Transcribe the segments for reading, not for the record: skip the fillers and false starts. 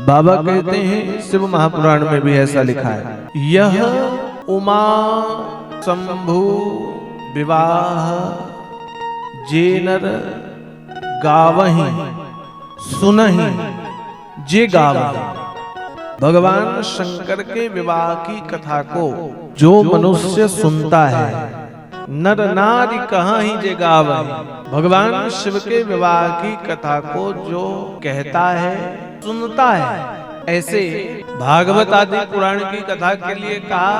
बाबा कहते हैं, शिव महापुराण में भी ऐसा लिखा है, यह उमा शंभु विवाह जे नर गावहि सुनहि जे गावहि। भगवान शंकर के विवाह की कथा को जो मनुष्य सुनता है, नर नारी कहाँ ही जे गावहि। भगवान शिव के विवाह की कथा को जो कहता है, सुनता है। ऐसे भागवत आदि पुराण की कथा के लिए कहा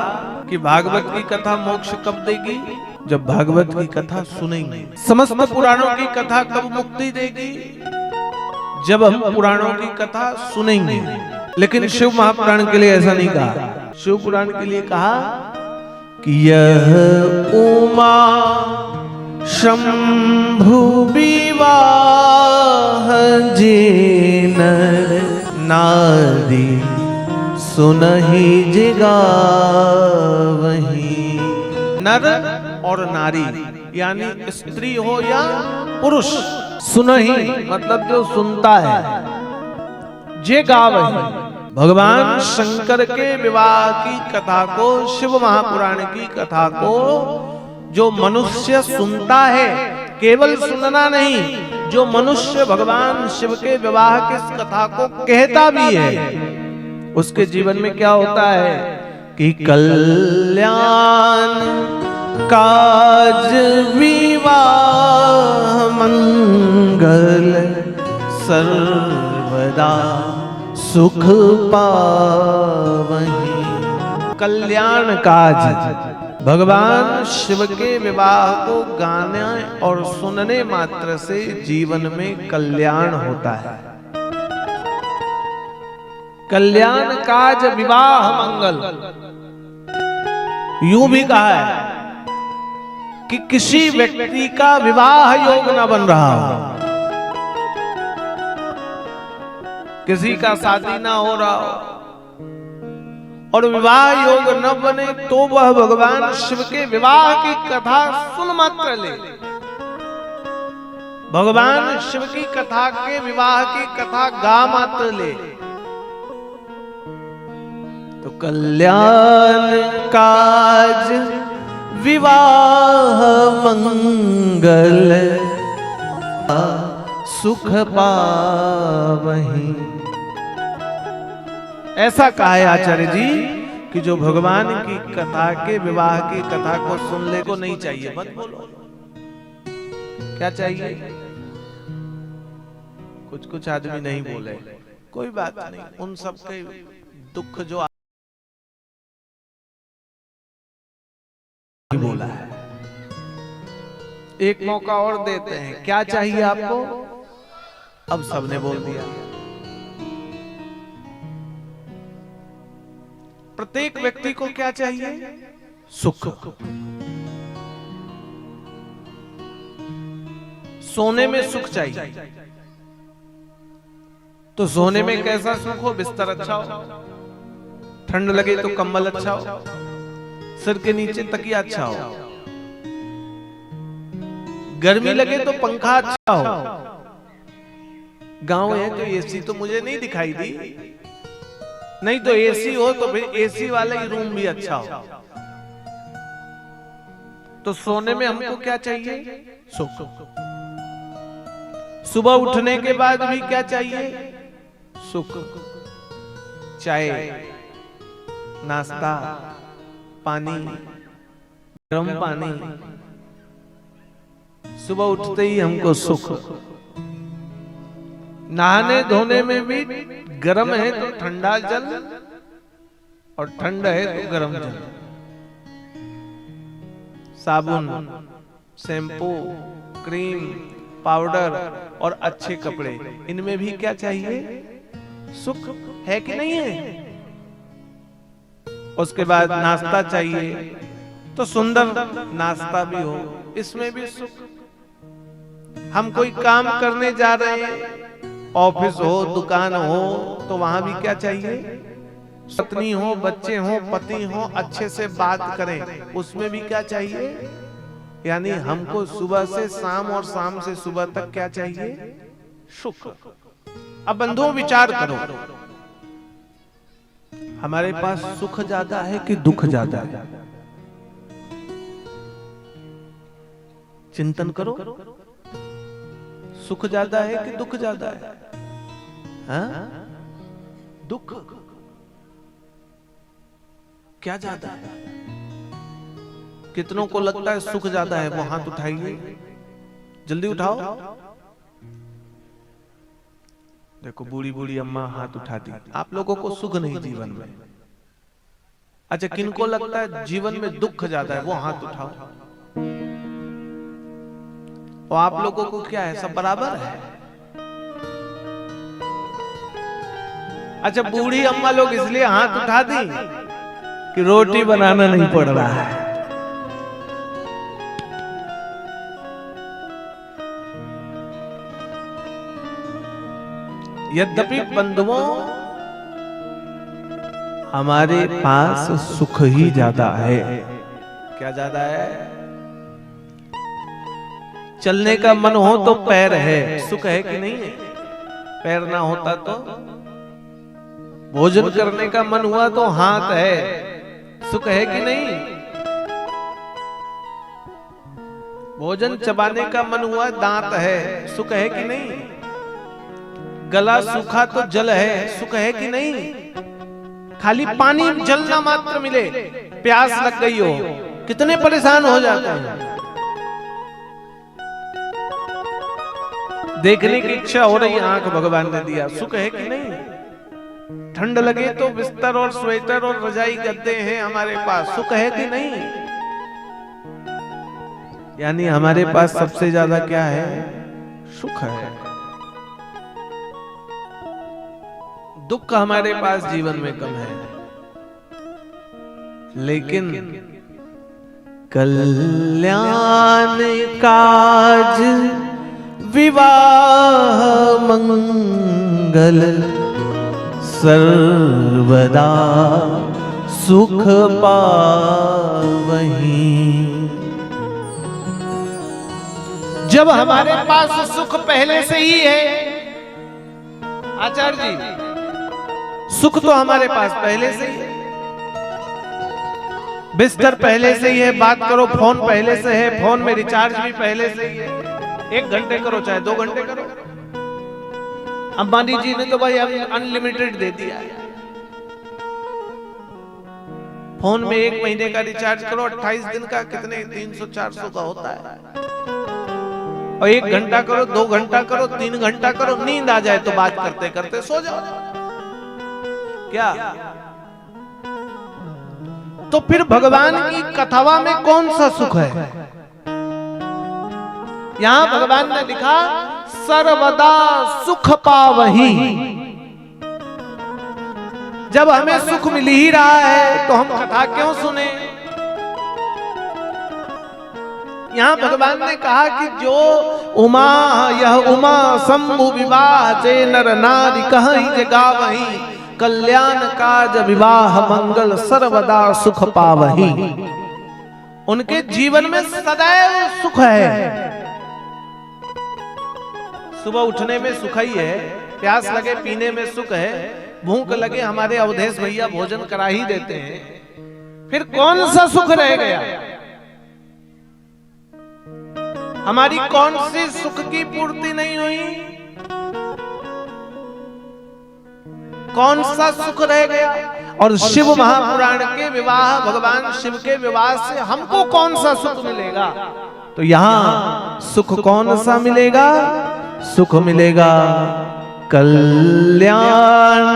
कि भागवत की कथा मोक्ष कब देगी? जब भागवत की कथा सुनेंगे। समस्त पुराणों की कथा कब मुक्ति देगी? जब हम पुराणों की कथा सुनेंगे। लेकिन शिव महापुराण के लिए ऐसा नहीं कहा। शिव पुराण के लिए कहा कि यह उमा शंभु विवाह जे नर नारी सुनहि जे गावहि। नर और नारी यानी स्त्री हो या पुरुष, सुनहि मतलब जो सुनता है, जे गावहि। भगवान शंकर के विवाह की कथा को, शिव महापुराण की कथा को जो मनुष्य सुनता है, केवल सुनना नहीं, जो मनुष्य भगवान शिव के विवाह की इस कथा को कहता भी है, उसके जीवन में क्या होता है कि कल्याण काज विवाह मंगल सर्वदा सुख पावहि। कल्याण काज, भगवान शिव के विवाह को गाने और सुनने मात्र से जीवन में कल्याण होता है। कल्याण काज विवाह मंगल, यूं भी कहा है कि किसी व्यक्ति का विवाह योग न बन रहा हो, किसी का शादी ना हो रहा हो और विवाह योग न बने, तो वह भगवान शिव के विवाह की कथा सुन मात्र ले, भगवान शिव की कथा के विवाह की कथा गा मात्र ले, तो कल्याण काज विवाह मंगल सुख पावहि। ऐसा कहा है आचार्य जी कि जो भगवान की कथा के विवाह की कथा को सुनने को नहीं चाहिए, मत बोलो। क्या चाहिए? कुछ कुछ आदमी नहीं बोले, कोई बात नहीं, उन सब के दुख जो बोला है, एक मौका और देते हैं। क्या चाहिए आपको? अब सबने बोल दिया। प्रत्येक व्यक्ति को क्या चाहिए? सुख। सोने में सुख चाहिए, तो सोने में कैसा सुख हो? बिस्तर अच्छा हो, ठंड लगे तो कंबल अच्छा हो, सिर के नीचे तकिया अच्छा हो, गर्मी लगे तो पंखा अच्छा हो। गांव है तो एसी तो मुझे नहीं दिखाई दी, नहीं तो एसी हो तो फिर एसी वाला ही रूम भी अच्छा हो। तो सोने में हमको क्या चाहिए? सुख। सुबह उठने के बाद भी क्या चाहिए? सुख। चाय, नाश्ता, पानी, गर्म पानी, सुबह उठते ही हमको सुख। नहाने धोने में भी गर्म है तो ठंडा जल और ठंडा है तो गर्म जल। साबुन, शैम्पू, क्रीम, पाउडर और अच्छे कपड़े, इनमें भी क्या चाहिए? सुख है कि नहीं है? उसके बाद नाश्ता चाहिए, तो सुंदर नाश्ता भी हो, इसमें भी सुख। हम कोई काम करने जा रहे हैं, ऑफिस हो, दुकान हो, तो वहां भी क्या चाहिए? पत्नी हो, बच्चे हो, पति हो, अच्छे से बात करें, उसमें भी क्या चाहिए? यानी हमको सुबह से शाम और शाम से सुबह तक क्या चाहिए? सुख। अब बंधुओं विचार करो, हमारे पास सुख ज्यादा है कि दुख ज्यादा है? चिंतन करो, सुख ज्यादा है कि दुख ज्यादा है? हाँ? दुख क्या ज्यादा है? कितनों को लगता है सुख ज्यादा है? वो हाथ उठाइए, जल्दी उठाओ। देखो बूढ़ी बूढ़ी अम्मा हाथ उठा दी। आप लोगों को सुख नहीं जीवन में। अच्छा, किनको लगता है जीवन में दुख ज्यादा है? वो हाथ उठाओ। और आप लोगों को क्या है, सब बराबर है? अच्छा, बूढ़ी अम्मा लोग इसलिए हाथ उठा दी कि रोटी बनाना नहीं पड़ रहा है। यद्यपि बंधुओं, हमारे पास सुख ही ज्यादा है। क्या ज्यादा है? चलने का मन हो तो पैर है, सुख है कि नहीं है? पैर ना होता तो? भोजन करने का मन हुआ तो हाथ है, सुख है कि नहीं? भोजन चबाने का मन हुआ, दांत है, सुख है कि नहीं? गला सूखा तो जल है, सुख है कि नहीं? खाली पानी जलना मात्र मिले, प्यास लग गई हो, कितने परेशान हो जाते हैं। देखने की इच्छा हो रही, आंख भगवान ने दिया, सुख है कि नहीं? ठंड लगे तो बिस्तर और स्वेटर और रजाई गद्दे हैं हमारे पास, सुख है कि नहीं? यानी हमारे पास सबसे ज्यादा क्या है? सुख है। दुख हमारे पास जीवन में कम है। लेकिन कल्याण काज विवाह मंगल सर्वदा सुख पावहीं। जब हमारे पास सुख पहले से ही है, आचार्य जी, सुख तो हमारे पास पहले से ही है। बिस्तर पहले से ही है, बात करो, फोन पहले से है, फोन में रिचार्ज भी पहले से ही है। 1 घंटे करो चाहे 2 घंटे करो। अंबानी जी ने तो भाई अनलिमिटेड दे दिया है। फोन में 1 महीने का रिचार्ज करो, 28 दिन का कितने 300-400 का होता है। और 1 घंटा करो, 2 घंटा करो, 3 घंटा करो, नींद आ जाए तो बात करते करते सो जाओ। क्या? तो फिर भगवान की कथावा में कौन सा सुख है? यहां भगवान ने लिखा, सर्वदा सुख पावहीं। जब हमें सुख मिल ही रहा है तो हम कथा क्यों सुने? यहां भगवान ने कहा कि जो उमा, यह उमा शंभु विवाह जे नर नारी कहीं जे गावहीं, कल्याण काज विवाह मंगल सर्वदा सुख पावहीं। उनके जीवन में सदैव सुख है। सुबह उठने में सुख ही है, प्यास लगे पीने में सुख है, भूख लगे हमारे अवधेश भैया भोजन करा ही देते हैं। फिर कौन सा सुख रह गया? हमारी कौन सी सुख की पूर्ति नहीं हुई? कौन सा सुख रह गया? और शिव महापुराण के विवाह, भगवान शिव के विवाह से हमको कौन सा सुख मिलेगा? तो यहां सुख कौन सा मिलेगा? सुख मिलेगा कल्याण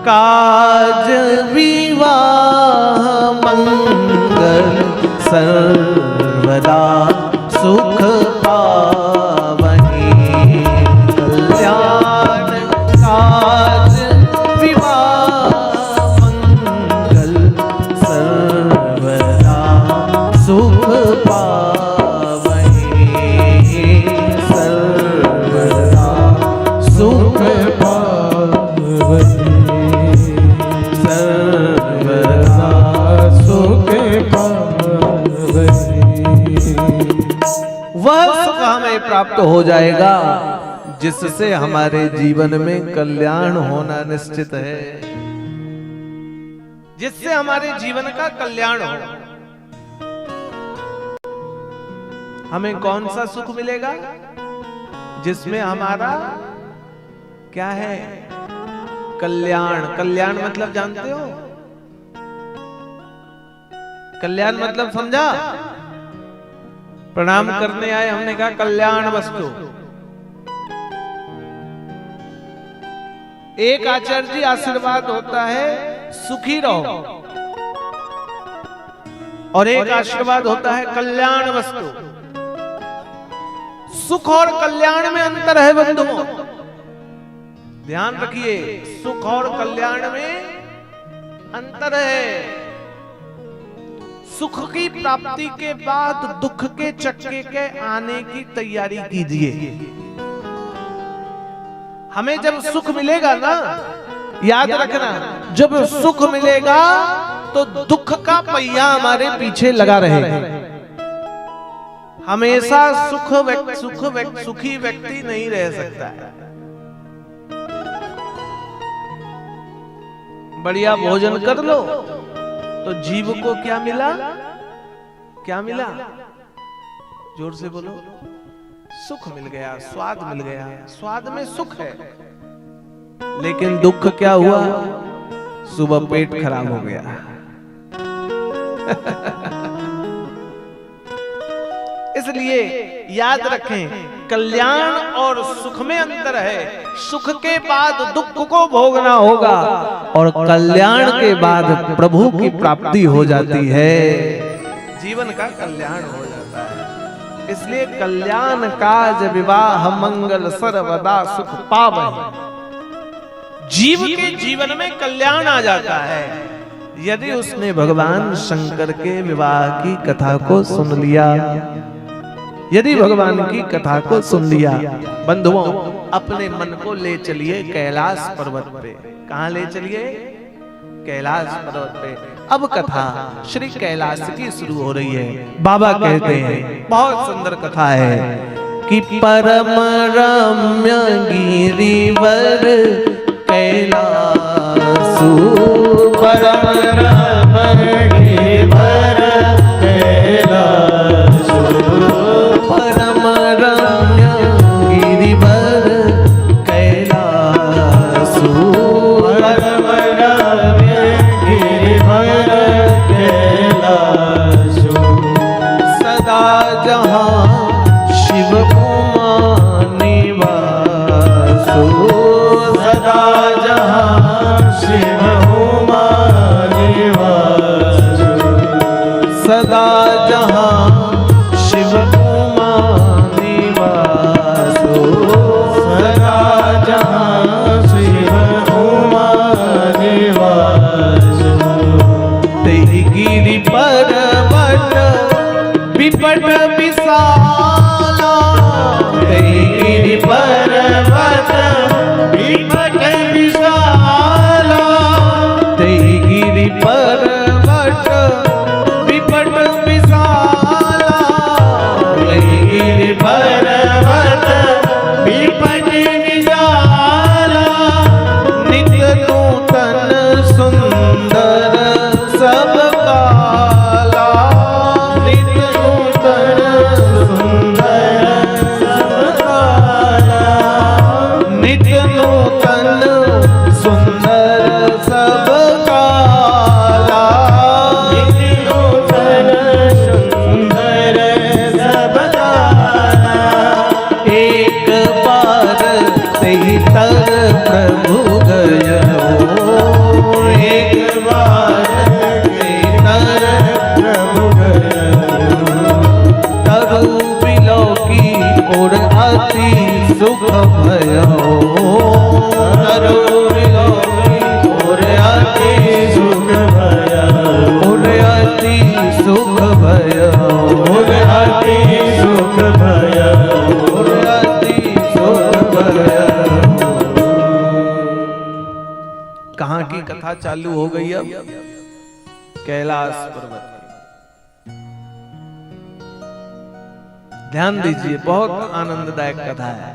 काज विवाह मंगल सर्वदा सुख पावहीं। कल्याण काज विवाह मंगल सर्वदा सुख पावहीं। सर्वदा सुख पावहीं। सर्वदा सुख पावहीं। वह सुख हमें प्राप्त हो जाएगा जिससे हमारे जीवन में कल्याण होना निश्चित है। जिससे हमारे जीवन का कल्याण हो। हमें कौन सा सुख मिलेगा? जिसमें हमारा क्या है? कल्याण। कल्याण मतलब जानते हो? कल्याण मतलब समझा? प्रणाम करने आए, हमने कहा कल्याण वस्तु। एक आचार्य जी आशीर्वाद होता है सुखी रहो, और एक आशीर्वाद होता है कल्याण वस्तु। सुख और कल्याण में अंतर है बंधुओं, ध्यान रखिए। सुख और कल्याण में अंतर है। सुख की प्राप्ति के बाद दुख के चक्के के आने की तैयारी कीजिए। हमें जब सुख मिलेगा ना, याद रखना, जब सुख मिलेगा तो दुख का पहिया हमारे पीछे लगा रहेगा। हमेशा सुखी व्यक्ति नहीं रह सकता है। बढ़िया भोजन कर लो तो जीव को क्या मिला? क्या मिला? जोर से बोलो। सुख मिल गया, स्वाद मिल गया। स्वाद में सुख है, लेकिन दुख क्या हुआ? सुबह पेट खराब हो गया। इसलिए याद रखें, कल्याण और सुख में अंतर है। सुख के बाद दुख को भोगना होगा, और कल्याण के बाद प्रभु की प्राप्ति हो जाती है, जीवन का कल्याण हो जाता है। इसलिए कल्याण काज विवाह मंगल सर्वदा सुख पावै। जीव के जीवन में कल्याण आ जाता है यदि उसने भगवान शंकर के विवाह की कथा को सुन लिया, यदि भगवान की कथा को सुन लिया। बंधुओं, अपने मन को ले चलिए कैलाश पर्वत पे। कहां ले चलिए? कैलाश पर्वत पे। अब कथा श्री कैलाश की शुरू हो रही है। बाबा कहते हैं, बहुत सुंदर कथा है कि परम रम्य गिरिवर कैलासु, परम रम्य गिरिवर कैलासु, परम रम्य गिरिवर कैलासु, परम रम्य गिरिवर कैलासु, सदा जहां शिव उमा निवासु, सदा जहां शिव उमा निवासु, सदा जहां शिव उमा निवासु, सदा जहां शिव उमा निवासु, तेरी गिरि पर्वत विपट विशाला, तेरी गिरि पर्वत विपट विशाला, तेरी गिरि पर्वत विपट विशाला, तेरी गिरि पर्वत विपट विशाला, नित्य नूतन सुंदर सब काला, नित्य नूतन सुंदर सब काला, नित्य नूतन सुंदर सब काला, नित्य नूतन सुंदर सब काला, एक बार सही तर प्रभु गयो, एक बार सही तर प्रभु गयो, तरु बिलौकी और अति सुख भयो, तरु बिलौकी और अति सुख भयो, और अति सुख भयो, और अति सुख भयो, और अति सुख भयो। कहाँ की कथा चालू हो गई? अब कैलाश पर्वत की। ध्यान दीजिए, बहुत आनंददायक कथा है।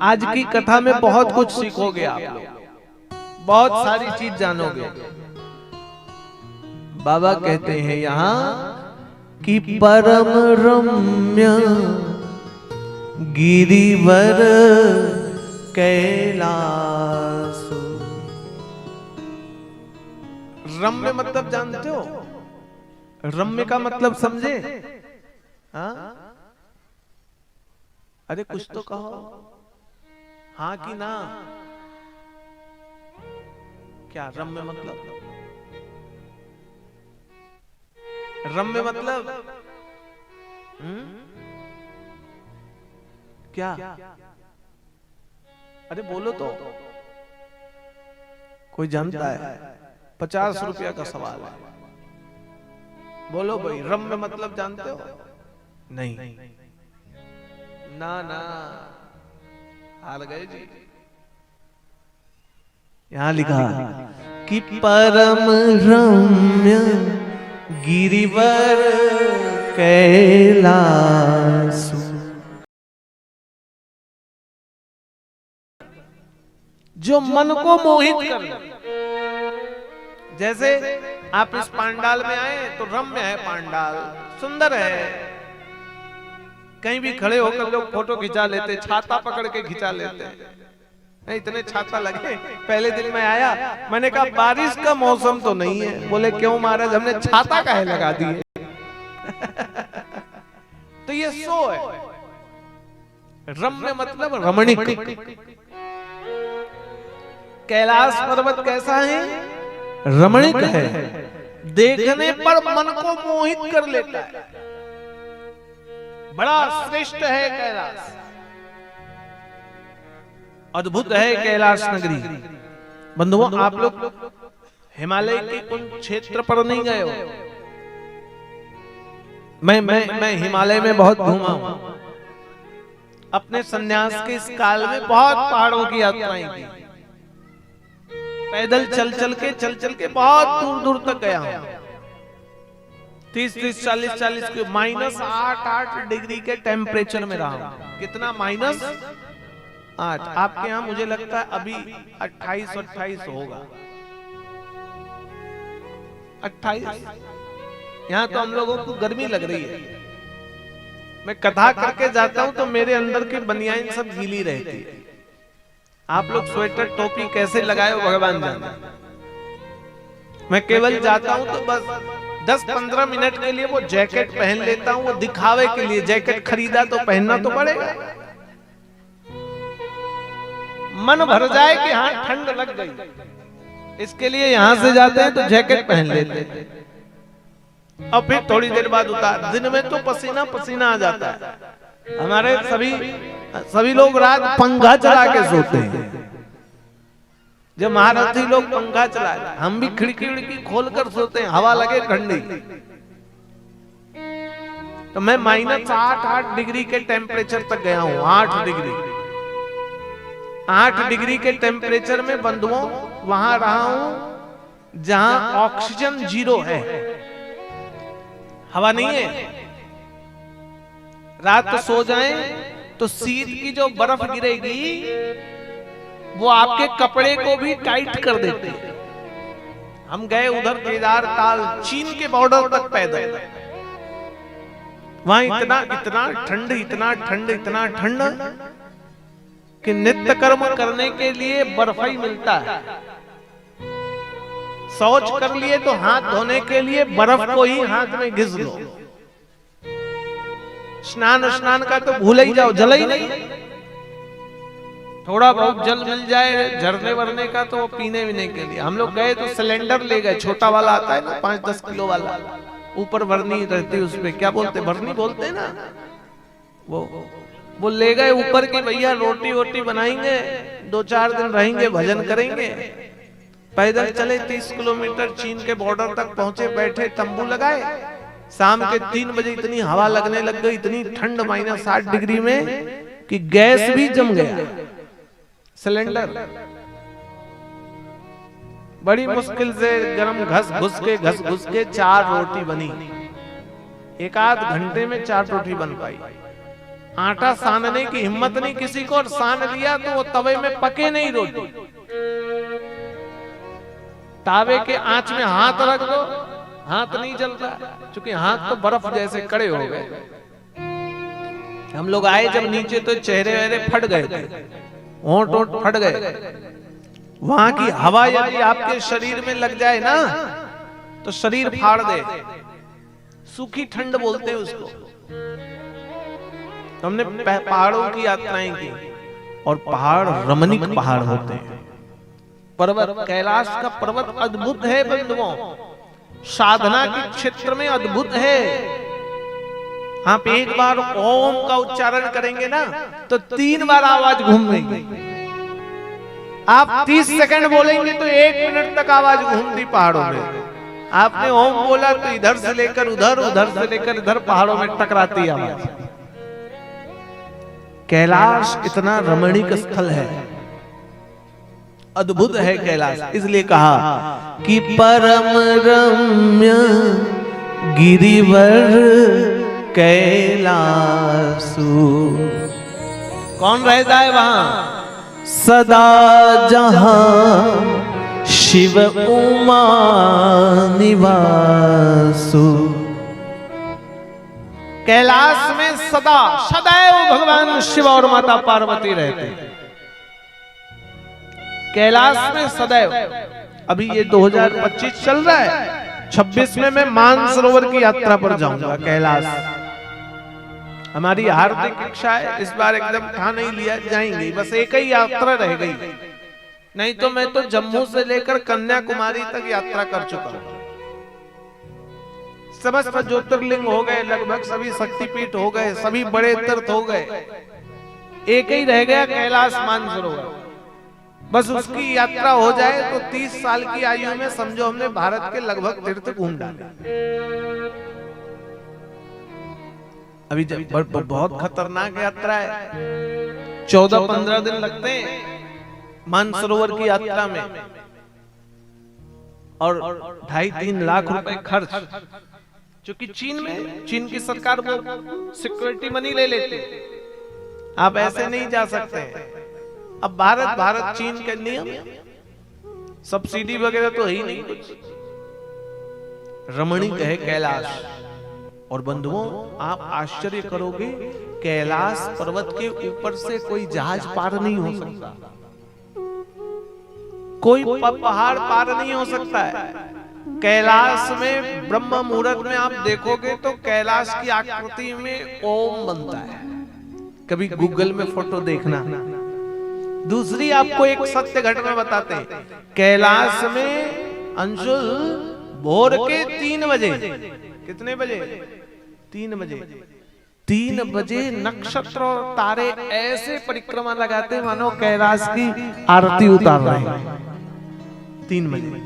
आज की कथा में बहुत कुछ सीखोगे आप लोग, बहुत सारी चीज जानोगे। बाबा कहते हैं यहां कि परम रम्य गिरिवर कैलाश। रम्य मतलब जानते हो? रम्य का मतलब समझे? हाँ, अरे कुछ तो कहो, हाँ कि ना? क्या रम्य मतलब? रम्य मतलब क्या? अरे बोलो तो, कोई जानता है? 50 रुपया का सवाल है, बोलो भाई, रम्य मतलब जानते हो? नहीं, ना ना, हार गए जी। यहां लिखा कि परम रम्य गिरिवर कैलाश। जो मन को मोहित कर, जैसे आप इस पांडाल में आए तो रम्य है, पांडाल सुंदर है, कहीं भी खड़े होकर लोग फोटो खिंचा लेते, छाता पकड़ के खिंचा लेते। इतने छाता लगे। पहले दिन में आया, मैंने कहा बारिश का मौसम तो नहीं है। बोले क्यों महाराज, हमने छाता काहे लगा दिए? तो ये सो है। रम्य मतलब रमणीक। कैलाश पर्वत कैसा है? रमणीक है, देखने पर मन को मोहित कर लेता है। बड़ा श्रेष्ठ है कैलाश, अद्भुत है कैलाश नगरी। बंधुओं, आप लोग हिमालय के उन क्षेत्र पर नहीं गए हो? मैं हिमालय में बहुत घूमा हूं। अपने सन्यास के इस काल में बहुत पहाड़ों की यात्राएं की, पैदल चल चल के बहुत दूर दूर तक गया हूं। 30-30, 40-40 के -8 डिग्री के टेम्परेचर में रहा हूं। कितना? -8। आपके यहाँ मुझे लगता है अभी 28 होगा। 28। यहाँ तो हम लोगों को गर्मी लग रही है। मैं कथा करके जाता हूँ तो मेरे अंदर की बनियान सब गीली रहती है। आप लोग स्वेटर टोपी कैसे लगाए हो भगवान जाने। मैं केवल जाता हूँ तो बस 10-15 मिनट के लिए वो जैकेट पहन लेता हूँ, वो दिखावे के लिए। जैकेट खरीदा तो पहनना तो पड़ेगा, मन भर जाए कि हाँ ठंड लग गई, इसके लिए यहां से जाते हैं तो जैकेट पहन लेते हैं, और फिर थोड़ी देर बाद उतार। दिन में तो पसीना पसीना आ जाता है। हमारे सभी लोग रात पंखा चला के सोते हैं। जब महारथी लोग पंखा चलाए, हम भी खिड़की खोलकर सोते हैं, हवा लगे ठंडी। तो मैं -8 डिग्री के टेम्परेचर तक गया हूं। 8 डिग्री के टेम्परेचर में बंधुओं वहां रहा हूं जहां ऑक्सीजन 0 है, हवा नहीं है। रात को सो जाएं तो शीत की जो बर्फ गिरेगी वो आपके कपड़े को भी टाइट कर देती है। हम गए उधर केदार ताल, चीन के बॉर्डर तक पैदल। वहां इतना ठंड कि नित्य कर्म करने के लिए बर्फ ही मिलता है। शौच कर लिए तो हाथ धोने के लिए बर्फ को ही हाथ में घिस लो। स्नान का तो भूल ही जाओ, जल ही नहीं। थोड़ा बहुत जल मिल जाए झरने वरने का तो वो पीने वीने के लिए। हम लोग गए तो सिलेंडर ले गए, छोटा वाला आता है ना 5-10 किलो वाला, ऊपर भरनी रहती है उसपे, क्या बोलते, भरनी बोलते हैं ना, वो ले गए ऊपर की। भैया रोटी वोटी बनाएंगे, 2-4 दिन रहेंगे, भजन करेंगे। पैदल चले 30 किलोमीटर, चीन के बॉर्डर तक पहुंचे, बैठे तंबू लगाए। शाम के 3 बजे इतनी हवा लगने लग गई, इतनी ठंड -8 डिग्री में कि गैस भी जम गया सिलेंडर। बड़ी मुश्किल से गरम घस घुस के 4 रोटी बनी। 1-8 घंटे में 4 रोटी बन पाई। आटा सानने की हिम्मत नहीं किसी को, और सान लिया तो वो तवे में पके नहीं रोटी। तावे के आंच में हाथ रख दो हाथ नहीं चल रहा, क्योंकि हाथ तो बर्फ जैसे कड़े हो गए। हम लोग आए जब नीचे तो चेहरे वहरे फट गए थे, होंठ फट गए। वहां की हवा यदि आपके शरीर में लग जाए ना तो शरीर फाड़ दे, सूखी ठंड बोलते हैं उसको। हमने पहाड़ों की यात्राएं की, और पहाड़ रमणीक पहाड़ होते हैं। पर्वत, कैलाश का पर्वत अद्भुत है बंधुओं, साधना के क्षेत्र में अद्भुत है। आप एक बार ओम का उच्चारण करेंगे ना तो 3 बार आवाज घूमेगी। आप 30 सेकंड बोलेंगे तो 1 मिनट तक आवाज घूमती पहाड़ों में। आपने ओम बोला तो इधर से लेकर उधर, उधर से लेकर इधर पहाड़ों में टकराती आवाज। कैलाश इतना रमणीक स्थल है, अद्भुत है कैलाश। इसलिए कहा कि परम रम्य गिरिवर कैलासु। कौन रहता है वहां? सदा जहां शिव उमा निवासु। कैलाश में सदा सदैव भगवान शिव और माता पार्वती रहते हैं। कैलाश में सदैव। अभी ये 2025 चल रहा है, 26 में मैं मानसरोवर की यात्रा पर जाऊंगा कैलाश। हमारी हार्दिक इच्छा है इस बार एकदम खा नहीं लिया जाएंगे, बस एक ही यात्रा रह गई, नहीं तो मैं तो जम्मू से लेकर कन्याकुमारी तक यात्रा कर चुका हूं। समस्त ज्योतिर्लिंग हो गए, लगभग सभी शक्तिपीठ हो गए, सभी बड़े तीर्थ हो गए, एक ही रह गया कैलाश मानसरोवर। बस उसकी यात्रा हो जाए तो 30 साल की आयु में समझो हमने भारत के लगभग तीर्थ घूम डाले। अभी बहुत खतरनाक यात्रा है, 14-15 दिन लगते हैं मानसरोवर की यात्रा में, और 2.5-3 लाख रुपए खर्च। क्योंकि चीन की सरकार वो सिक्योरिटी मनी ले लेती, आप ऐसे नहीं जा सकते। अब भारत चीन के नियम, सब्सिडी वगैरह तो है ही नहीं कुछ। रमणीक है कैलाश। और बंधुओं आप आश्चर्य करोगे, कैलाश पर्वत के ऊपर से कोई जहाज पार नहीं हो सकता, कोई पहाड़ पार नहीं हो सकता है। कैलाश में ब्रह्म मुहूर्त में आप देखोगे तो कैलाश की आकृति में ओम बनता है। कभी गूगल में फोटो देखना। दूसरी आपको एक सत्य घटना बताते हैं, कैलाश में अंशुल भोर के 3 बजे, कितने बजे? 3 बजे, 3 बजे नक्षत्र और तारे ऐसे परिक्रमा लगाते मानो कैलाश की आरती उतार रहे हैं। 3 बजे,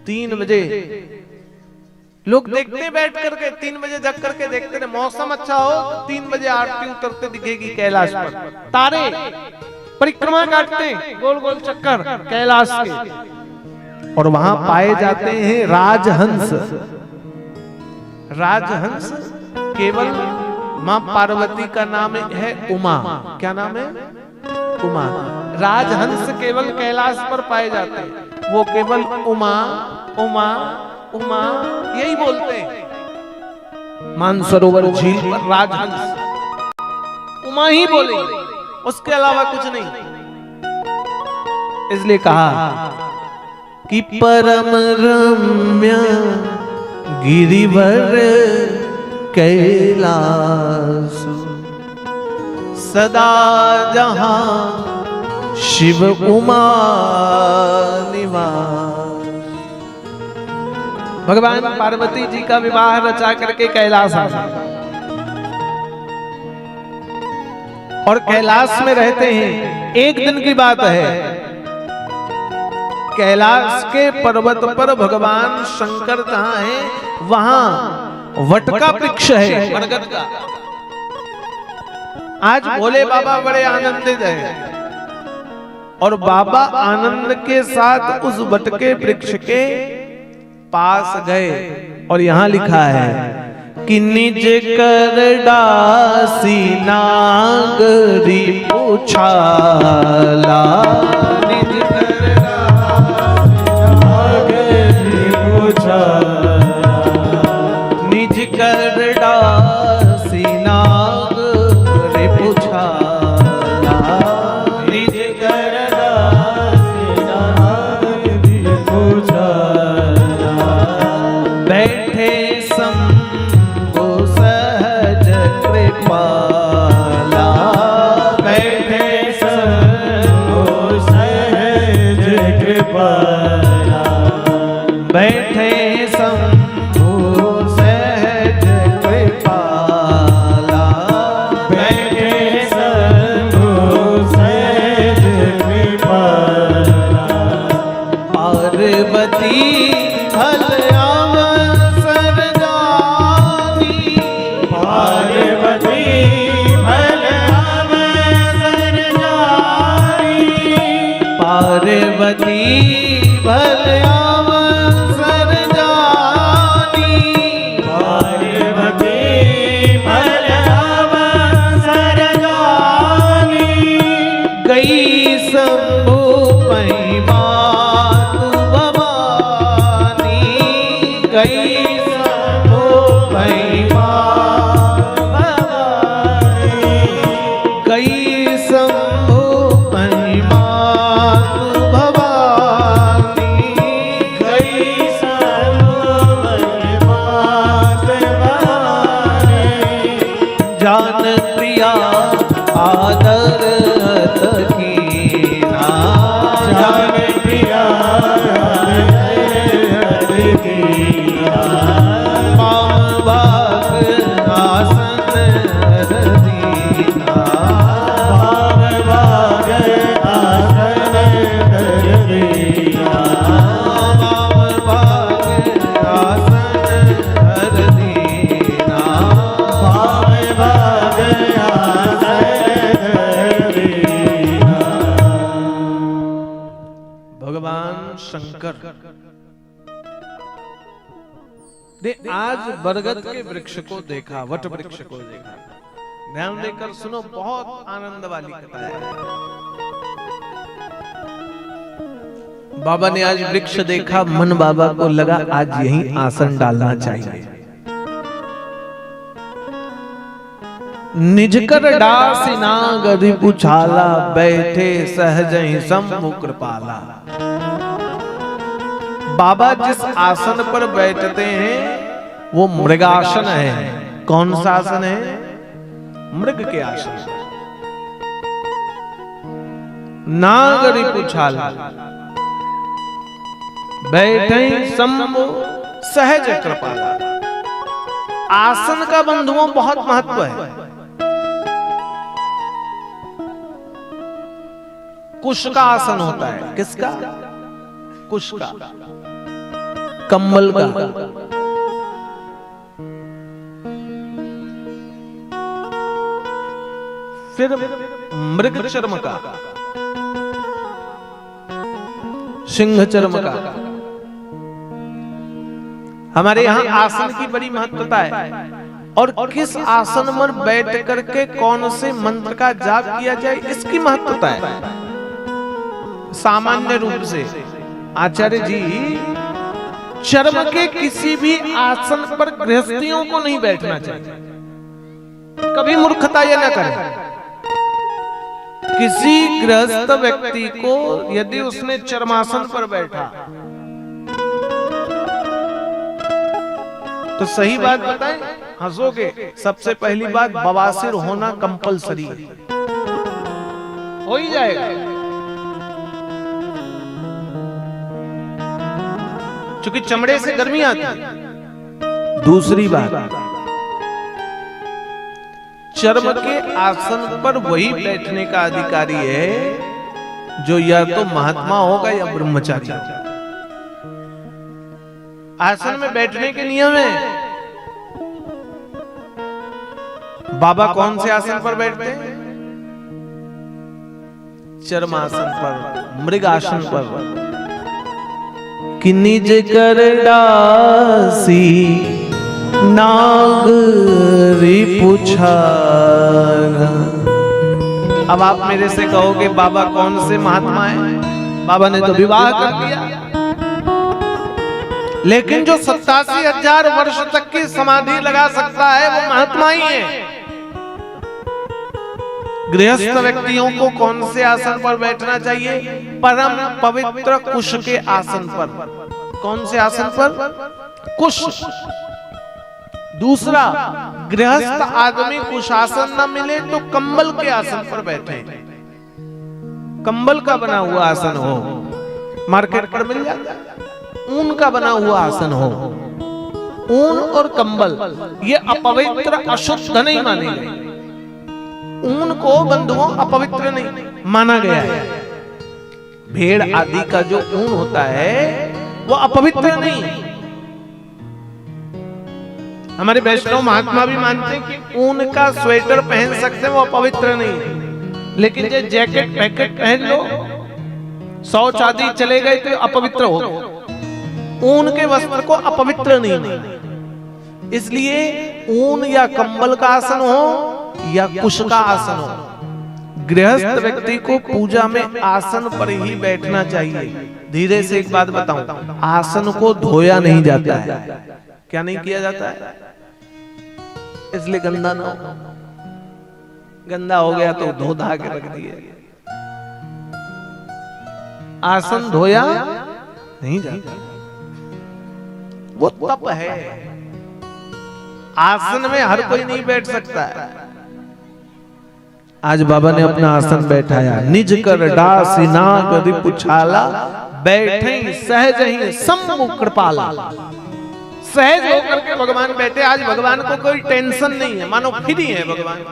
3 बजे लोग देखते बैठ करके, 3 बजे जग करके देखते हैं। मौसम अच्छा हो तो 3 बजे आरती उतरते दिखेगी कैलाश पर। तारे परिक्रमा काटते हैं, गोल गोल चक्कर कैलाश के, और वहां पाए जाते हैं राजहंस। राजहंस केवल मां पार्वती का नाम है उमा। क्या नाम है? उमा। राजहंस केवल कैलाश पर पाए जाते हैं, वो केवल उमा उमा उमा यही बोलते हैं। मानसरोवर झील पर राजहंस उमा ही बोलेंगे, उसके अलावा कुछ नहीं। इसलिए कहा कि परम रम्य गिरिवर कैलासु। सदा जहां शिव उमा निवास। भगवान पार्वती जी का विवाह रचा करके कैलाश आ गए और कैलाश में रहते हैं। एक दिन की बात है, कैलाश के पर्वत पर भगवान शंकर जहां है वहां वट का वृक्ष है, बरगद का। आज भोले बाबा बड़े आनंदित हैं और बाबा आनंद के साथ उस वट के वृक्ष के पास गए और यहां लिखा है कि निज कर डासी नागरी पूछाला। निज कर डासी नागरी कृपाला। बैठे शंभु सहज कृपाला। बैठे शंभु सहज कृपाला। पार्वती भल अवसर जानी। पार्वती भल अवसर जानी। पार्वती भल अवसर जानी। पार्वती भल अवसर जानी। गई शंभु महिमात भवानी। गई शंभु महिमात भवानी। गई शंभु महिमात भवानी। गई शंभु महिमात भवानी। जान प्रिया आदर कीना। जान प्रिया हर कीना। पाम भाग आसन दीना। पाव भाग आसन धर दीना। पाम भाग आसन दीना। पाव भाग आसन धर दीना। भगवान शंकर ने आज बरगद के वृक्ष को देखा, वट वृक्ष को देखा। ध्यान देकर सुनो, बहुत आनंद वाली कथा है। बाबा ने आज वृक्ष देखा, मन बाबा को लगा आज यहीं आसन डालना चाहिए। निज कर डासी नाग रिपुछाला। बैठे सहज ही शंभु कृपाला। बाबा जिस आसन पर बैठते हैं वो मृगासन है। कौन सा आसन है? मृग के आसन। नाग रिपुछाला। बैठे शंभु सहज कृपाला। आसन का बंधुओं बहुत महत्व है। कुश का आसन होता है। किसका? कुश का, कंबल का। फिर मृग चर्म का, सिंह चर्म का। हमारे यहाँ आसन की बड़ी महत्वता है। और किस आसन पर बैठ करके कौन से मंत्र का जाप किया जाए, इसकी महत्वता है। सामान्य रूप से आचार्य जी चर्म के किसी भी आसन पर गृहस्थियों को नहीं बैठना चाहिए। कभी मूर्खता यह न करें। किसी गृहस्थ व्यक्ति को यदि उसने चर्मासन पर बैठा तो सही बात बताएं, हंसोगे। सबसे पहली बात, बवासीर होना कंपलसरी हो ही जाएगा। क्योंकि चमड़े से गर्मी आती है। दूसरी बात, चर्म के आसन पर वही बैठने का अधिकारी है जो या तो महात्मा होगा या ब्रह्मचारी। आसन में बैठने के नियम है। बाबा कौन से आसन पर बैठते हैं? चर्मासन पर, मृगासन पर। कि निज कर डासी नाग रिपुछाला। अब आप मेरे से कहोगे बाबा कौन से महात्मा है? बाबा ने तो विवाह कर दिया। लेकिन जो 87,000 वर्ष तक की समाधि लगा सकता है वो महात्मा ही है। गृहस्थ व्यक्तियों को कौन से आसन पर बैठना चाहिए? परम पवित्र कुश के आसन पर। कौन से आसन पर? कुश। दूसरा, गृहस्थ आदमी कुशासन न मिले तो कंबल के आसन पर बैठे। कंबल का बना हुआ आसन हो। मार्केट पर मिल जाता है। ऊन का बना हुआ आसन हो, ऊन और कंबल ये अपवित्र अशुद्ध नहीं माने गए। ऊन को बंधुओं अपवित्र नहीं माना गया है। भेड़ आदि का जो ऊन होता है वो अपवित्र नहीं। हमारे वैष्णव महात्मा भी मानते हैं कि ऊन का स्वेटर पहन सकते हैं, वो अपवित्र नहीं। लेकिन जो जैकेट पैकेट पहन लो, शौच आदि चले गए तो अपवित्र हो गए। ऊन के वस्त्र को अपवित्र नहीं। इसलिए ऊन या कंबल का आसन हो या कुश का आसन हो, गृहस्थ व्यक्ति को पूजा में आसन पर ही बैठना चाहिए। धीरे से एक बात बताऊं, आसन को धोया नहीं जाता है। क्या नहीं किया जाता है? इसलिए गंदा ना हो। गंदा हो गया तो धो धा के रख दिए। आसन धोया नहीं जाता, वो तप है। आसन में हर कोई नहीं बैठ सकता है। आज बाबा ने अपना आसन बैठाया, निज कर डासी नाग रिपुछाला, बैठे सहज ही सम्मुख कृपाला। सहज होकर के भगवान बैठे। आज भगवान को कोई टेंशन नहीं है, मानो फ्री है भगवान।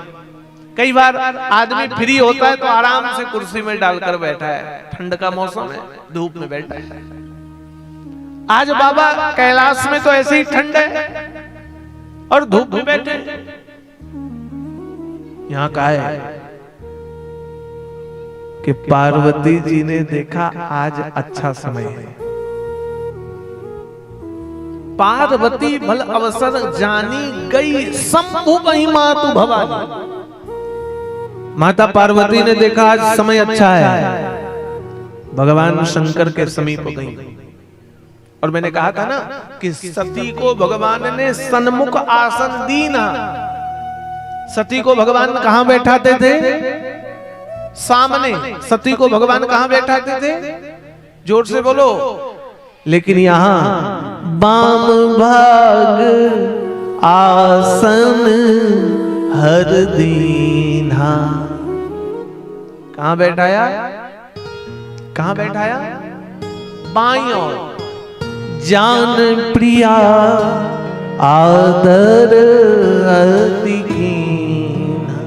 कई बार आदमी फ्री होता है तो आराम से कुर्सी में डालकर बैठा है, ठंड का मौसम है, धूप में बैठा है। आज बाबा कैलाश में तो ऐसे ही ठंड है और धूप में बैठे। यहां का है कि पार्वती जी ने देखा आज अच्छा समय है। पार्वती भल अवसर जानी गई, शंभु गई मातु भवानी। माता पार्वती ने देखा आज समय अच्छा है, भगवान शंकर के समीप गई। और मैंने कहा था ना कि सती को भगवान ने सन्मुख आसन दी ना। सती को भगवान कहां बैठाते थे? सामने। सती को भगवान कहां बैठाते थे? जोर से बोलो। लेकिन यहां बाम भाग आसन हर दीन्हा। कहां बैठाया? कहां बैठाया? बाईं ओर। जान प्रिया आदर अति कीन्हा।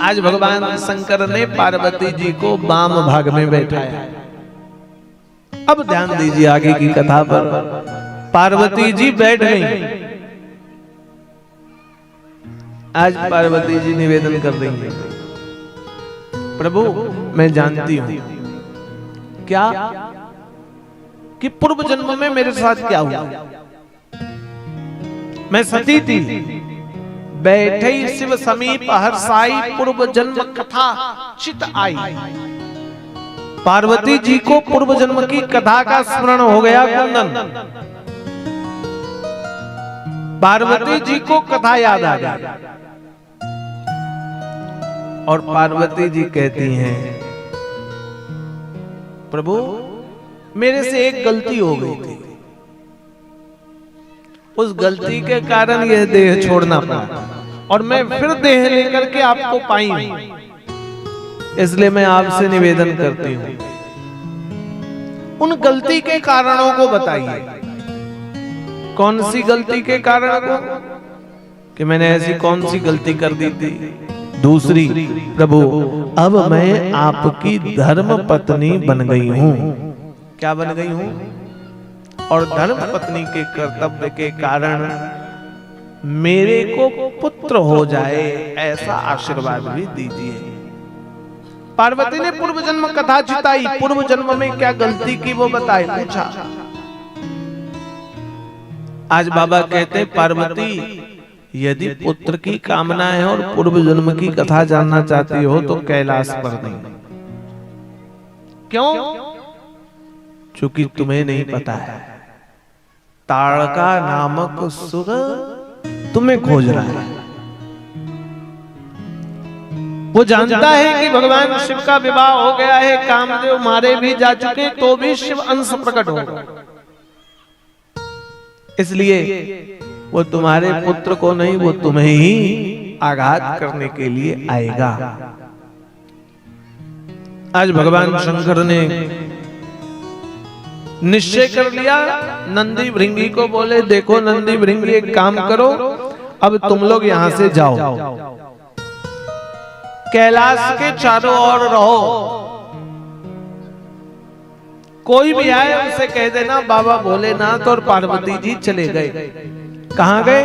आज भगवान शंकर ने पार्वती जी को वाम भाग में बैठाया। अब ध्यान दीजिए आगे की कथा पर। पार्वती जी बैठ गई। आज पार्वती जी निवेदन कर रही है, प्रभु मैं जानती हूं क्या कि पूर्व जन्म में मेरे साथ क्या हुआ। मैं सती थी, बैठे शिव समीप हर्षाई, पूर्व जन्म कथा चित आई। पार्वती जी को पूर्व जन्म की कथा का स्मरण हो गया। कुंदन, पार्वती जी को कथा याद आ गई। और पार्वती जी कहती हैं, प्रभु मेरे से एक गलती हो गई थी, उस गलती के कारण यह देह छोड़ना पड़ा और मैं फिर देह लेकर के आपको पाई हूं। इसलिए मैं आपसे निवेदन करती हूं, उन गलती के कारणों को बताइए। कौन सी गलती के कारण को? कि मैंने ऐसी कौन सी गलती कर दी थी? दूसरी, प्रभु अब मैं आपकी धर्म पत्नी बन गई हूं। क्या बन गई हूं? और धर्म पत्नी के कर्तव्य के कारण मेरे को पुत्र हो जाए, ऐसा आशीर्वाद भी दीजिए। पार्वती ने पूर्व जन्म कथा चिताई। पूर्व जन्म में क्या गलती की वो बताए, पूछा। आज बाबा कहते हैं, पार्वती यदि पुत्र की कामना है और पूर्व जन्म की कथा जानना चाहती हो तो कैलाश पर नहीं। क्यों? क्योंकि तुम्हें नहीं पता है, ताड़का नामक सुर तुम्हें खोज रहा है। वो जानता है कि भगवान शिव का विवाह हो गया है, कामदेव मारे भी जा चुके, तो भी शिव अंश प्रकट होगा। इसलिए वो तुम्हारे पुत्र को नहीं, वो तुम्हें ही आघात करने के लिए आएगा। आज भगवान शंकर ने निश्चय कर लिया। नंदी भृंगी को बोले, देखो नंदी भृंगी, एक काम करो, अब तुम लोग यहां से जाओ, कैलाश के चारों ओर रहो, कोई भी आए उसे कह देना बाबा भोलेनाथ और पार्वती जी चले गए। कहां गए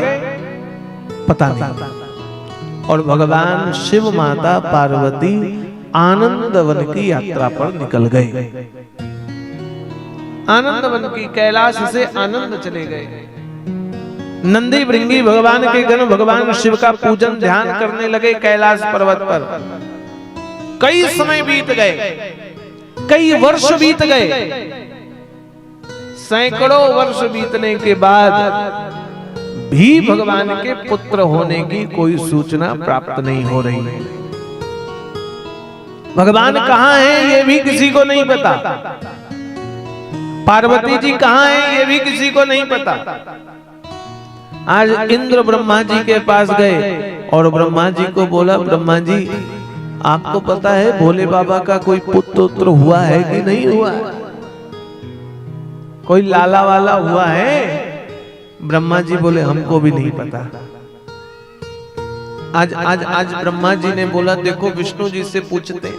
पता नहीं। और भगवान शिव माता पार्वती आनंद वन की यात्रा पर निकल गए। आनंद वन की, कैलाश से आनंद चले गए। नंदी भृंगी भगवान के गण भगवान शिव का पूजन ध्यान करने लगे कैलाश पर्वत पर। कई समय बीत गए, कई वर्ष बीत गए। सैकड़ों वर्ष बीतने के बाद भी भगवान के पुत्र होने की कोई सूचना प्राप्त नहीं हो रही है। भगवान कहां हैं ये भी किसी को नहीं पता। पार्वती जी कहां हैं ये भी किसी को नहीं पता। आज इंद्र ब्रह्मा जी के पास गए और ब्रह्मा जी को बोला, ब्रह्मा जी आपको पता है भोले बाबा का कोई पुत्र हुआ है कि नहीं हुआ है? कोई लाला वाला हुआ है? ब्रह्मा जी बोले हमको भी नहीं पता। आज ब्रह्मा जी ने बोला, देखो विष्णु जी से पूछते।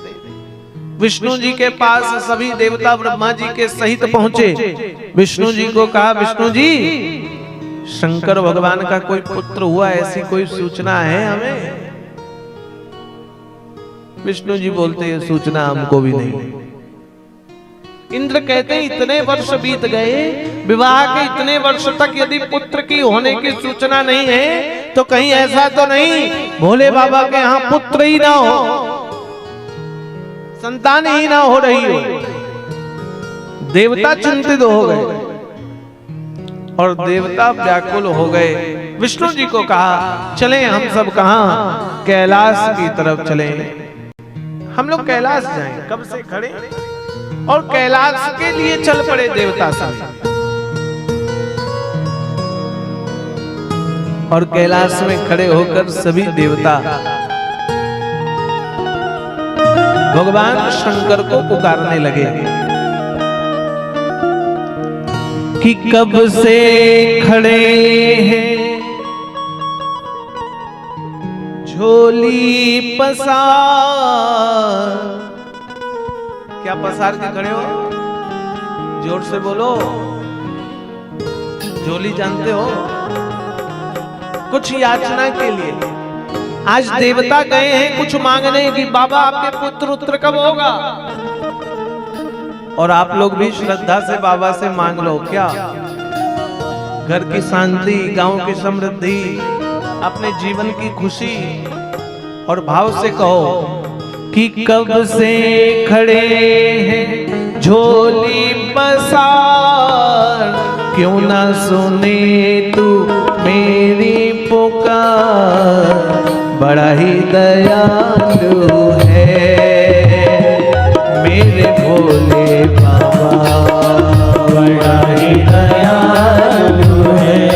विष्णु जी के पास सभी देवता ब्रह्मा जी के सहित पहुंचे। विष्णु जी को कहा, विष्णु जी शंकर भगवान का कोई पुत्र हुआ, ऐसी कोई सूचना है हमें? विष्णु जी बोलते ये सूचना हमको भी नहीं। इंद्र कहते इतने वर्ष बीत गए, विवाह के इतने वर्ष तक यदि पुत्र की होने की सूचना नहीं है तो कहीं ऐसा तो नहीं भोले बाबा के यहाँ पुत्र ही ना हो, संतान ही ना हो रही हो। देवता चिंतित हो गए और देवता व्याकुल हो गए। विष्णु जी को कहा, चलें हम सब कहां? कैलाश की तरफ चलें। हम लोग कैलाश जाएं। कब से खड़े और कैलाश के लिए चल पड़े देवता सब। और कैलाश में खड़े होकर सभी देवता भगवान शंकर को पुकारने लगे कि कब से खड़े हैं झोली पसार। क्या पसार के खड़े हो? जोर से बोलो। झोली जानते हो? कुछ याचना के लिए। आज देवता गए हैं कुछ मांगने की, बाबा आपके पुत्र उत्तर कब होगा? और आप लोग भी श्रद्धा से बाबा से मांग लो। क्या? घर की शांति, गांव की समृद्धि, अपने जीवन की खुशी, और भाव से कहो कि कब से खड़े हैं झोली पसार, क्यों ना सुने तू मेरी पुकार। बड़ा ही दयालु है मेरे भोले बाबा, बड़ा ही दयालु है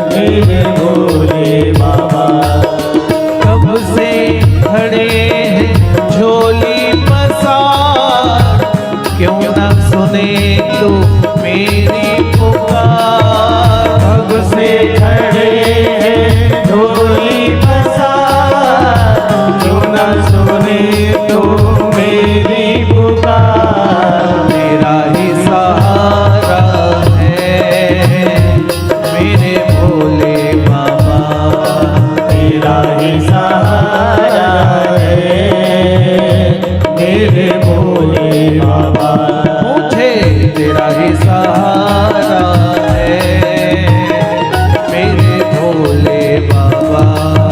मेरे भोले बाबा। कब से खड़े हैं झोली पसार, क्यों ना सुने तो मेरी पुकार। कब से खड़े हैं झोली पसार, क्यों ना सुने तो मेरी पुकार। मेरा ही सहारा है मेरे भोले बाबा, तेरा ही सहारा है मेरे भोले बाबा। मुझे तेरा ही सहारा है मेरे भोले बाबा।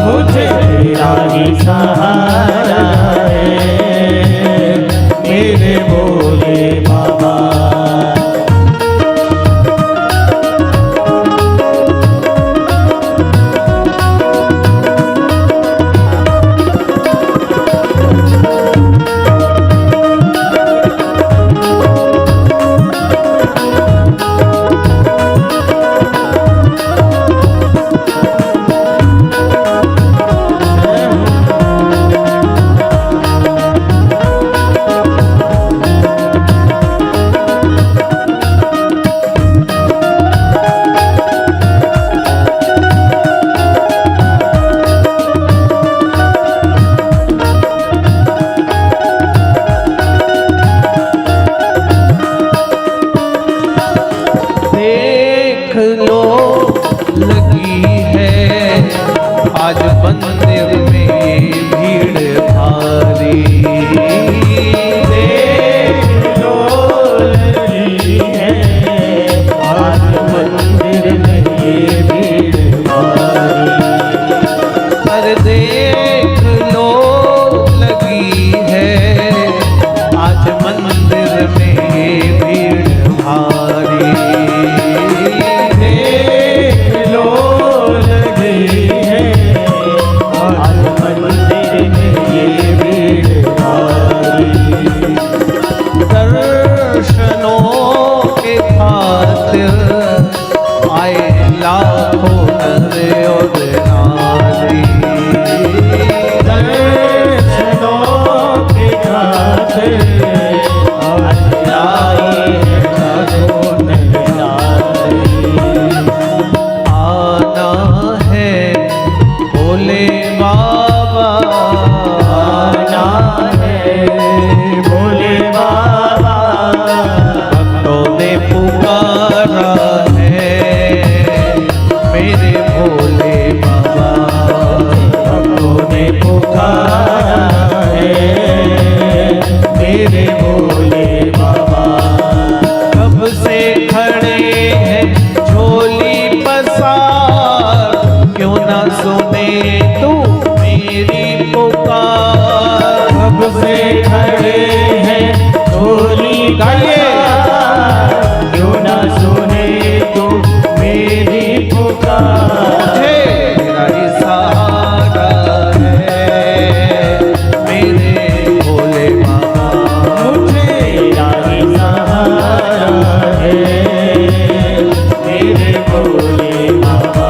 मुझे तेरा ही सहारा है मेरे भोले बाबा। भोले बाबा। कब से खड़े हैं झोली पसार, क्यों ना सुने तू मेरी पुकार। कब से खड़े हैं झोली पसार, क्यों ना सुने तू मेरी पुकार। मुझे तेरा ही सहारा है मेरे भोले बाबा। मुझे तेरा ही सहारा है मेरे भोले बाबा।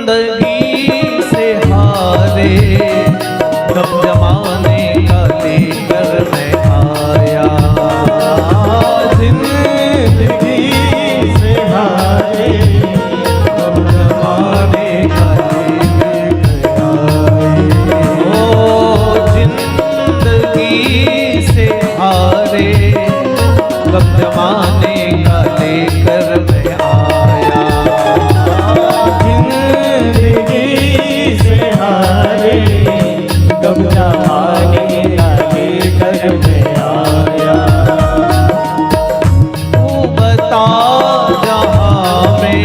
जिंदगी से हारे कब जमाने का लेकर मैं आया। जिंदगी से हारे कब जमाने का लेकर आए। ओ जिंदगी से हारे कब जमाने का लेकर मैं आया। जिंदगी से हारे कब जमाने का लेकर मैं आया। तू बता जहाँ में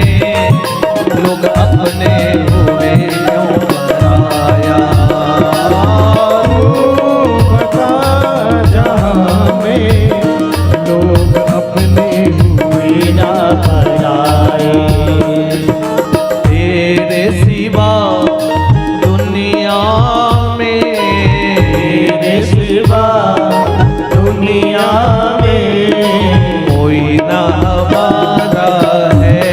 लोग अपने हुए क्यों पराया। बता जहाँ में लोग अपने हुए ना पराए। तेरे सिवा दुनिया में, तेरे सिवा दुनिया में कोई ना हमारा है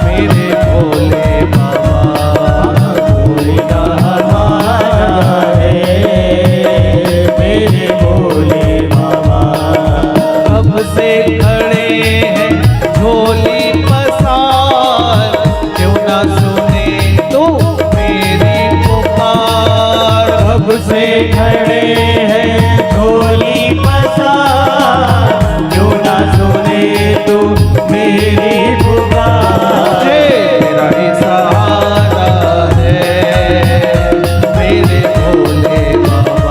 मेरे भोले बाबा। कोई ना हमारा है मेरे भोले बाबा। कब से खड़े हैं झोली पसार, क्यों ना सुने तू मेरी पुकार। कब से खड़े हैं झोली पसार, क्यों ना सुने तू मेरी पुकार। मुझे तेरा ही सहारा है मेरे भोले बाबा।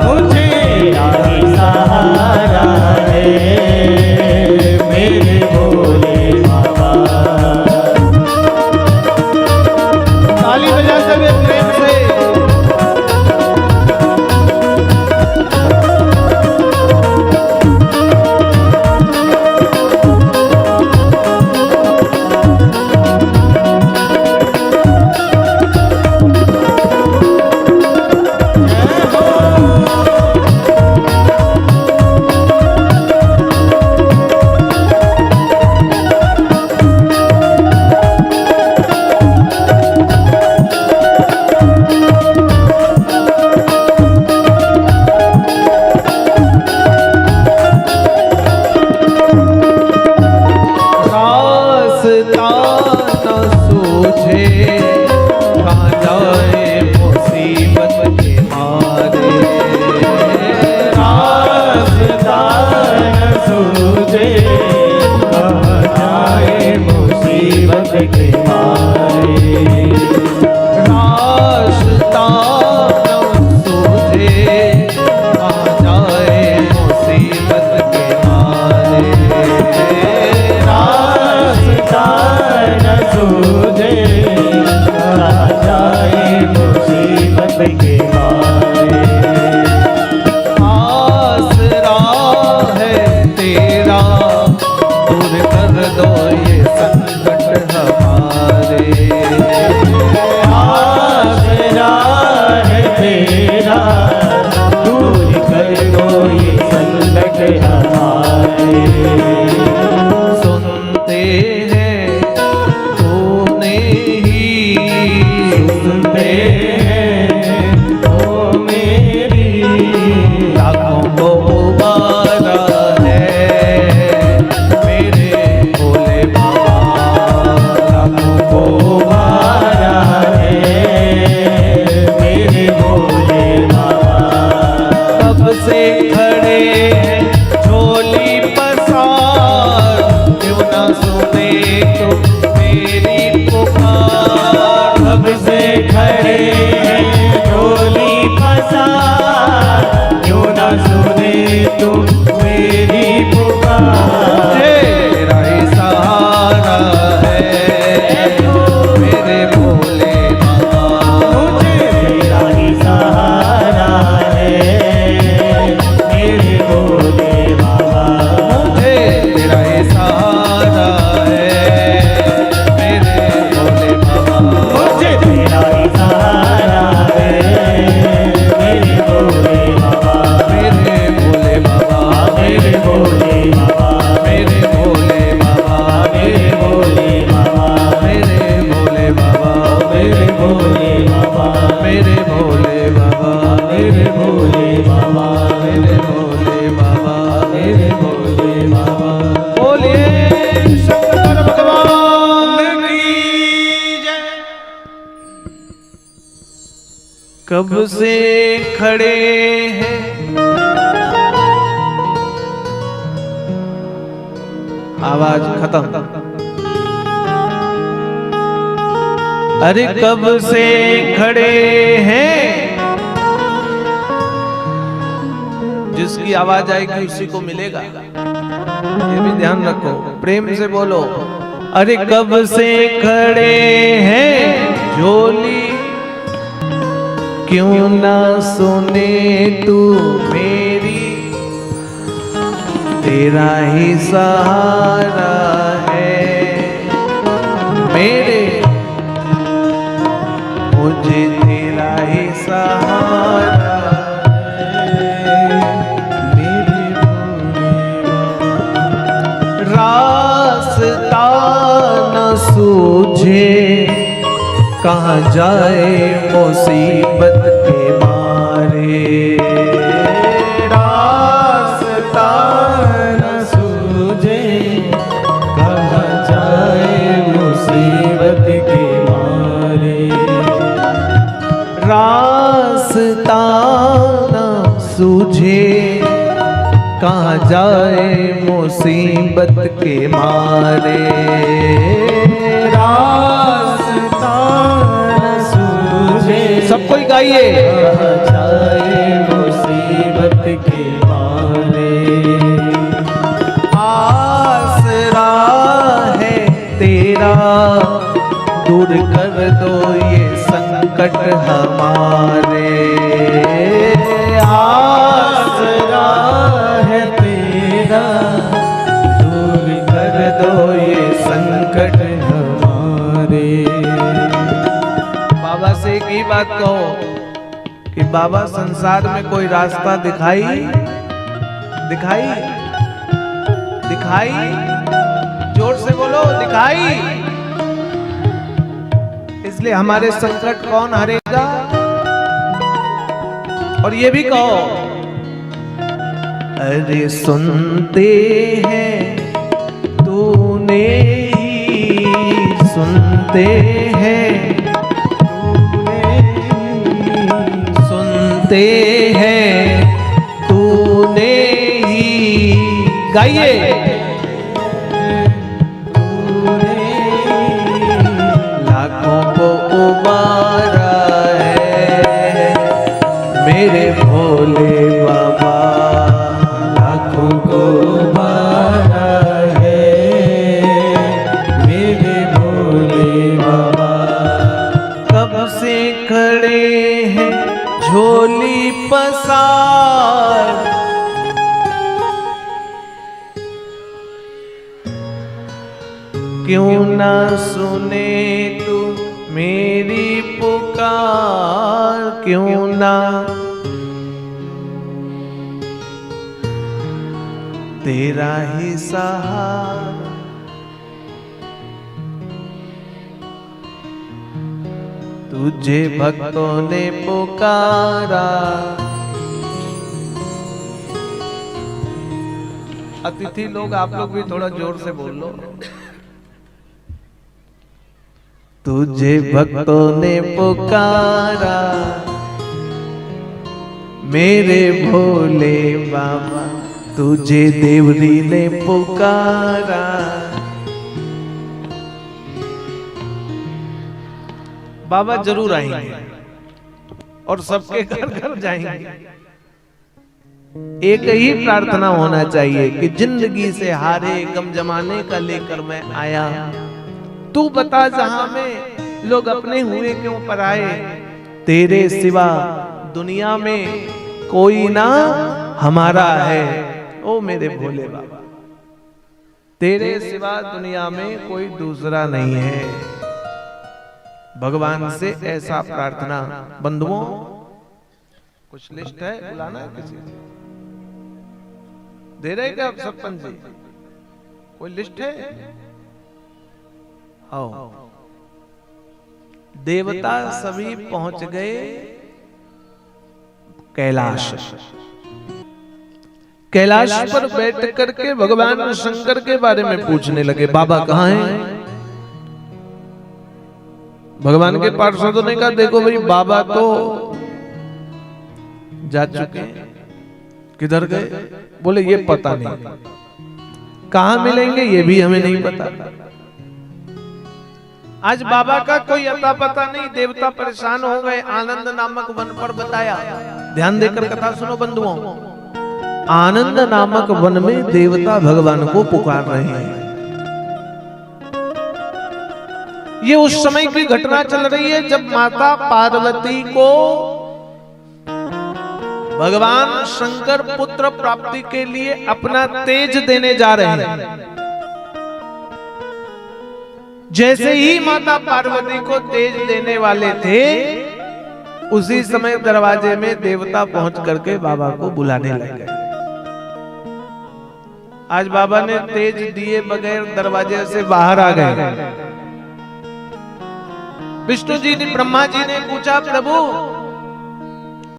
मुझे तेरा ही सहारा है मेरे भोले बाबा। ताली बजा सके प्रेम से। सुने तू मेरी पुकार, तेरा ही सहारा है मेरे भोले बाबा, तेरा ही सहारा है मेरे भोले बाबा, तेरा ही सहारा है मेरे भोले बाबा, मुझे तेरा ही सहारा है मेरे भोले बाबा, मेरे भोले बाबा, मेरे भोले बाबा, मेरे भोले बाबा, मेरे भोले बाबा, मेरे भोले बाबा, मेरे भोले बाबा, मेरे भोले बाबा, मेरे भोले बाबा, मेरे भोले बाबा, मेरे भोले बाबा। बोलिए शंकर भगवान की जय। कब से खड़े हैं आवाज खत्म। अरे कब से खड़े हैं, जिसकी आवाज आएगी उसी को मिलेगा, ये भी ध्यान रखो, प्रेम से बोलो। अरे कब से खड़े हैं झोली, क्यों ना सुने तू मेरी, तेरा ही सहारा है मेरे, मुझे तेरा ही सहारा है मेरे भोले बाबा। रास्ता न सूझे कहाँ जाए मुसीबत के मारे, रास्ता न सूझे कहाँ जाए मुसीबत के मारे, रास्ता न सूझे कहाँ जाए मुसीबत के मारे, रास्ता न सूझे सब कोई गाइए। कहाँ जाए मुसीबत के मारे, आसरा है तेरा, दूर कर दो ये संकट हमारे, आसरा है तेरा, दूर कर दो ये संकट हमारे। बाबा से एक ही बात कहो कि बाबा संसार में कोई रास्ता दिखाई दिखाई दिखाई, जोर से बोलो दिखाई। इसलिए हमारे संकट कौन हरेगा, और ये भी कहो अरे सुनते हैं तूने ही, सुनते हैं सुनते हैं तूने ही, गाइए। लाखों को उबारा है मेरे भोले बाबा, लाखों को मारा है मेरे भोले बाबा, कब से खड़े हैं झोली पसार, क्यों ना सुने तू मेरी पुकार, क्यों ना तेरा ही सहारा, तुझे भक्तों ने पुकारा। अतिथि लोग, आप लोग भी थोड़ा जोर से बोल लो। तुझे भक्तों ने पुकारा मेरे भोले बाबा, तुझे देवरी ने पुकारा। बाबा जरूर आएंगे और सबके घर घर जाएंगे। एक ही प्रार्थना होना चाहिए कि जिंदगी से हारे गम जमाने का लेकर मैं आया, तू बता जहां में लोग अपने हुए क्यों पराए, तेरे सिवा दुनिया में कोई ना हमारा है। ओ मेरे भोले बाबा, तेरे सिवा दुनिया में कोई दूसरा नहीं है। भगवान से ऐसा प्रार्थना। बंधुओं, कुछ लिस्ट है, बुलाना है किसी से? दे रहे क्या आप सरपंच जी? कोई लिस्ट है? आओ। देवता सभी पहुंच गए कैलाश। कैलाश पर बैठ करके भगवान शंकर के बारे में पूछने लगे, बाबा कहाँ हैं? भगवान के पार्षदों ने कहा, देखो भाई बाबा तो जा चुके हैं। किधर गए? बोले ये पता नहीं। कहां मिलेंगे ये भी हमें नहीं पता। आज बाबा का कोई अता पता नहीं। देवता परेशान हो गए। आनंद नामक वन पर बताया। ध्यान देकर कथा सुनो बंधुओं। आनंद नामक वन में देवता भगवान को पुकार रहे हैं। ये उस समय की घटना चल रही है जब माता पार्वती को भगवान शंकर पुत्र प्राप्ति के लिए अपना तेज देने जा रहे हैं। जैसे ही माता पार्वती को तेज देने वाले थे, उसी समय दरवाजे में देवता पहुंच करके बाबा को बुलाने लगे। आज बाबा ने तेज दिए बगैर दरवाजे से बाहर आ गए। विष्णु जी ने, ब्रह्मा जी ने पूछा, प्रभु